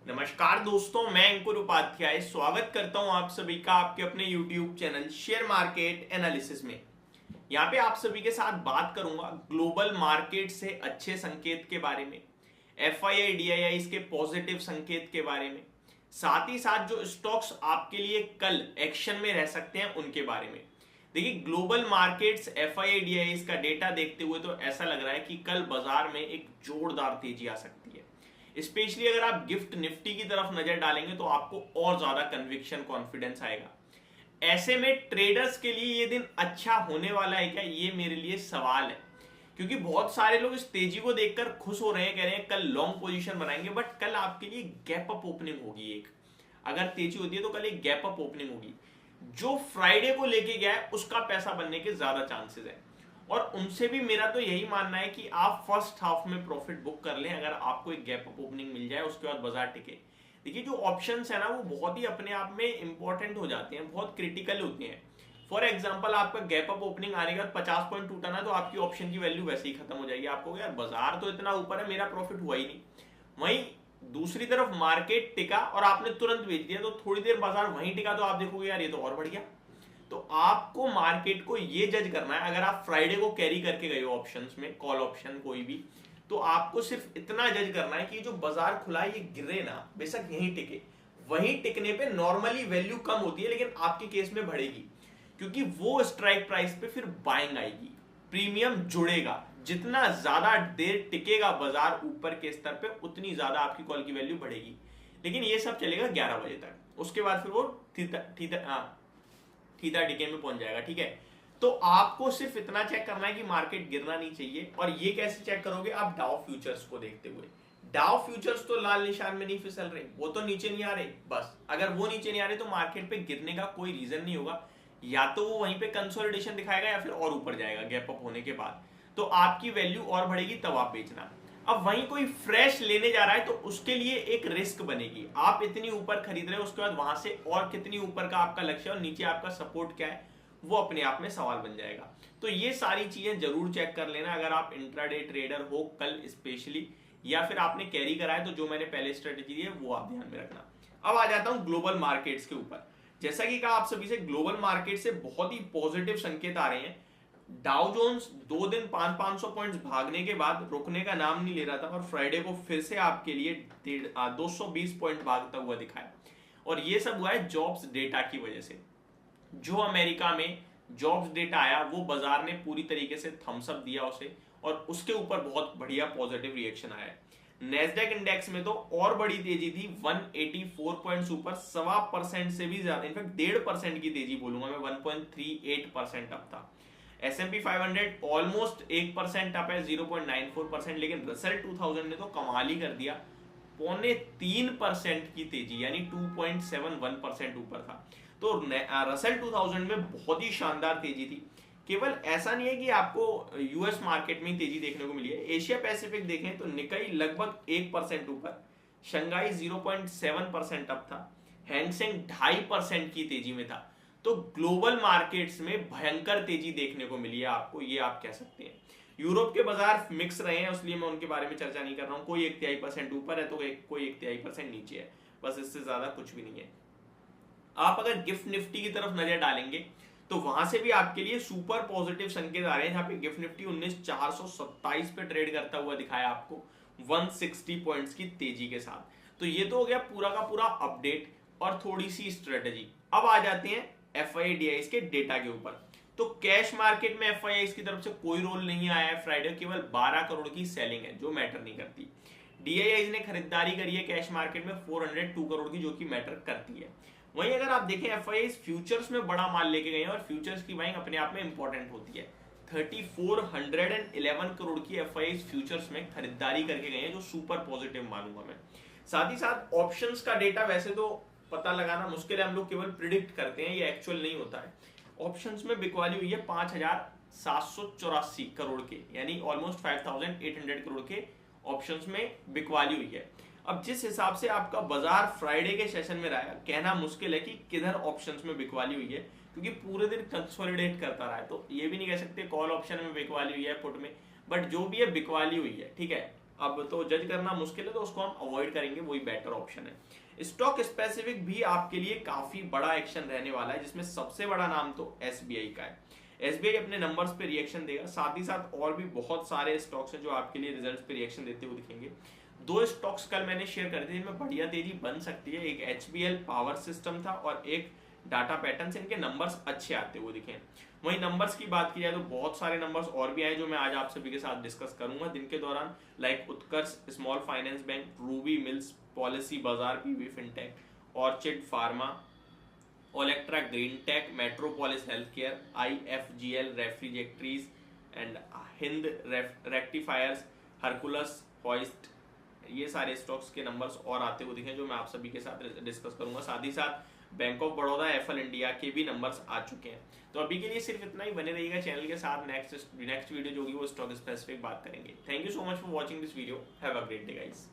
नमस्कार दोस्तों, मैं अंकुर उपाध्याय स्वागत करता हूं आप सभी का आपके अपने YouTube channel share market analysis में। यहां पे आप सभी के साथ बात करूंगा ग्लोबल मार्केट से अच्छे संकेत के बारे में, FII DII के पॉजिटिव संकेत के बारे में, साथ ही साथ जो स्टॉक्स आपके लिए कल एक्शन में रह सकते हैं उनके बारे में। देखिए, ग्लोबल मार्केट्स FII DII का डेटा देखते हुए तो ऐसा लग रहा है कि कल बाजार में एक जोरदार तेजी आ सकती है। स्पेशली अगर आप गिफ्ट निफ्टी की तरफ नजर डालेंगे तो आपको और ज्यादा कन्विक्शन कॉन्फिडेंस आएगा। ऐसे में ट्रेडर्स के लिए ये दिन अच्छा होने वाला है क्या, ये मेरे लिए सवाल है, क्योंकि बहुत सारे लोग इस तेजी को देखकर खुश हो रहे हैं, कह रहे हैं कल लॉन्ग पोजीशन बनाएंगे। बट कल आपके लिए गैप अप ओपनिंग होगी। एक अगर तेजी होती है तो कल एक गैप अप ओपनिंग होगी। जो फ्राइडे को लेके गया है उसका पैसा बनने के ज्यादा चांसेस है, और उनसे भी मेरा तो यही मानना है कि आप फर्स्ट हाफ में प्रॉफिट बुक कर लें अगर आपको एक गैप अप ओपनिंग मिल जाए, उसके बाद बाजार टिके। देखिए, जो ऑप्शंस है ना वो बहुत ही अपने आप में इंपॉर्टेंट हो जाते हैं, बहुत क्रिटिकल होते हैं। फॉर एग्जाम्पल, आपका गैप अप ओपनिंग आने के बाद 50 पॉइंट टूटा ना, तो आपकी ऑप्शन की वैल्यू वैसे ही खत्म हो जाएगी। आपको यार बाजार तो इतना ऊपर है, मेरा प्रॉफिट हुआ ही नहीं। वहीं दूसरी तरफ मार्केट टिका और आपने तुरंत बेच दिया, तो थोड़ी देर बाजार वहीं टिका तो आप देखोगे यार ये तो और बढ़ गया। तो आपको मार्केट को ये जज करना है, अगर आप फ्राइडे को कैरी करके गए हो ऑप्शंस में, कॉल ऑप्शन कोई भी, तो आपको सिर्फ इतना जज करना है कि जो बाजार खुला है ये गिरे ना, बेशक यहीं टिके। वहीं टिकने पे नॉर्मली वैल्यू कम होती है, लेकिन आपके केस में बढ़ेगी, क्योंकि वो स्ट्राइक प्राइस पे फिर बाइंग आएगी, प्रीमियम जुड़ेगा। जितना ज्यादा देर टिकेगा बाजार ऊपर के स्तर पे, उतनी ज्यादा आपकी कॉल की वैल्यू बढ़ेगी। लेकिन ये सब चलेगा 11 बजे तक, उसके बाद फिर वो थीटा डिके में पहुंच जाएगा। ठीक है, तो आपको सिर्फ इतना चेक करना है कि मार्केट गिरना नहीं चाहिए। और ये कैसे चेक करोगे? आप डाउ फ्यूचर्स को देखते हुए। डाउ फ्यूचर्स तो लाल निशान में नहीं फिसल रहे, वो तो नीचे नहीं आ रहे। बस अगर वो नीचे नहीं आ रहे तो मार्केट पे गिरने का कोई रीजन नहीं होगा। या तो वो वहीं पे कंसोलिडेशन दिखाएगा या फिर और ऊपर जाएगा गैप अप होने के बाद, तो आपकी वैल्यू और बढ़ेगी, तब आप बेचना। अब वहीं कोई फ्रेश लेने जा रहा है तो उसके लिए एक रिस्क बनेगी। आप इतनी ऊपर खरीद रहे हो, उसके बाद वहां से और कितनी ऊपर का आपका लक्ष्य है और नीचे आपका सपोर्ट क्या है, वो अपने आप में सवाल बन जाएगा। तो ये सारी चीजें जरूर चेक कर लेना अगर आप इंट्राडे ट्रेडर हो कल स्पेशली, या फिर आपने कैरी करा है तो जो मैंने पहले स्ट्रेटेजी दी है वो आप ध्यान में रखना। अब आ जाता हूं ग्लोबल मार्केट्स के ऊपर। जैसा कि कहा आप सभी से, ग्लोबल मार्केट से बहुत ही पॉजिटिव संकेत आ रहे हैं। डाउ जोन्स 2 दिन 500 पॉइंट्स भागने के बाद रुकने का नाम नहीं ले रहा था, और फ्राइडे को फिर से आपके लिए 220 पॉइंट भागता हुआ दिखाया। और ये सब हुआ है जॉब्स डेटा की वजह से। जो अमेरिका में जॉब्स डेटा आया वो बाजार ने पूरी तरीके से थम्स अप दिया उसे, और उसके ऊपर बहुत बढ़िया पॉजिटिव रिएक्शन आया है। नेस्डेक इंडेक्स में तो और बड़ी तेजी थी, 184 पॉइंट्स ऊपर, 1.25% से भी ज्यादा, इनफैक्ट 1.5% की तेजी बोलूंगा मैं, 1.38% अप था। S&P 500 ऑलमोस्ट 1% अप है, 0.94%। लेकिन रसेल 2000 ने तो कमाल ही कर दिया, 2.3% की तेजी, यानी 2.71% ऊपर था। तो रसेल 2000 में बहुत ही शानदार तेजी थी। केवल ऐसा नहीं है कि आपको यूएस मार्केट में तेजी देखने को मिली है, एशिया पैसिफिक देखें तो निकाई लगभग 1% ऊपर, शंघाई 0.7% अप था, हैंगसेंग 2.5% की तेजी में था। तो ग्लोबल मार्केट्स में भयंकर तेजी देखने को मिली है आपको, ये आप कह सकते हैं। यूरोप के बाजार मिक्स रहे हैं, इसलिए मैं उनके बारे में चर्चा नहीं कर रहा हूं। कोई 1/3% ऊपर है तो कोई 1/3% नीचे है, बस इससे ज्यादा कुछ भी नहीं है। आप अगर गिफ्ट निफ्टी की तरफ नजर डालेंगे तो वहां से भी आपके लिए सुपर पॉजिटिव संकेत आ रहे हैं, जहां पे गिफ्ट निफ्टी 19,427 पे ट्रेड करता हुआ दिखाया आपको 160 पॉइंट्स की तेजी के साथ। तो ये तो हो गया पूरा का पूरा अपडेट और थोड़ी सी स्ट्रेटेजी। अब आ जाते हैं FII DII के डेटा के ऊपर। तो कैश मार्केट में FII की तरफ से कोई रोल नहीं आया है फ्राइडे, केवल 12 करोड़ की सेलिंग है जो मैटर नहीं करती। DII ने खरीदारी करी है कैश मार्केट में 402 करोड़ की, जो कि मैटर करती है। वहीं अगर आप देखें FII फ्यूचर्स में बड़ा माल लेके गए हैं, और फ्यूचर्स की बाइंग अपने आप में इंपॉर्टेंट होती है। 3411 करोड़ की FII फ्यूचर्स में खरीदारी करके गए हैं, जो सुपर पॉजिटिव मानूंगा मैं। साथ ही साथ ऑप्शंस का डेटा वैसे तो पता लगाना मुश्किल है, हम लोग केवल प्रिडिक्ट करते हैं, ये एक्चुअल नहीं होता है। ऑप्शंस में बिकवाली हुई है 5784 करोड़ के, यानी ऑलमोस्ट 5800 करोड़ के ऑप्शंस में बिकवाली हुई है। अब जिस हिसाब से आपका बाजार फ्राइडे के सेशन में रहा है, कहना मुश्किल है कि किधर ऑप्शंस में बिकवाली हुई है, क्योंकि पूरे दिन कंसोलिडेट करता रहा है। तो ये भी नहीं कह सकते कॉल ऑप्शन में बिकवाली हुई है, पुट में, बट जो भी है बिकवाली हुई है। ठीक है, अब तो जज करना मुश्किल है, तो उसको हम अवॉइड करेंगे, वही बेटर ऑप्शन है। स्टॉक स्पेसिफिक भी आपके लिए काफी बड़ा एक्शन रहने वाला है, जिसमें सबसे बड़ा नाम तो एसबीआई का है। एसबीआई अपने नंबर्स पे रिएक्शन देगा, साथ ही साथ और भी बहुत सारे स्टॉक्स हैं जो आपके लिए रिजल्ट्स पे रिएक्शन देते हुए दिखेंगे। 2 स्टॉक्स कल मैंने शेयर कर दिए जिनमें बढ़िया तेजी बन सकती है, एक एचबीएल पावर सिस्टम था और एक डाटा पैटर्न। इनके नंबर्स अच्छे आते हुए दिखे। वहीं नंबर्स की बात की जाए तो बहुत सारे नंबर्स और भी आए जो मैं आज आप सभी के साथ डिस्कस करूंगा दिन के दौरान, like Utkarsh small finance bank, Ruby Mills, Policy Bazaar, PV Fintech, Orchid Pharma, Olectra Green Tech, Metropolis Health Care, IFGL Refractories and Hind Rectifiers, Hercules, Hoist, ये सारे स्टॉक्स के नंबर्स और आते हुए दिखे जो मैं आप सभी के साथ डिस्कस करूंगा। साथ ही साथ bank of Baroda, FL India के भी नंबर्स आ चुके हैं। तो अभी के लिए सिर्फ इतना ही, बने रहिएगा चैनल के साथ। नेक्स्ट वीडियो जो होगी वो स्टॉक स्पेसिफिक बात करेंगे। Thank you so much for watching this video. Have a great day guys.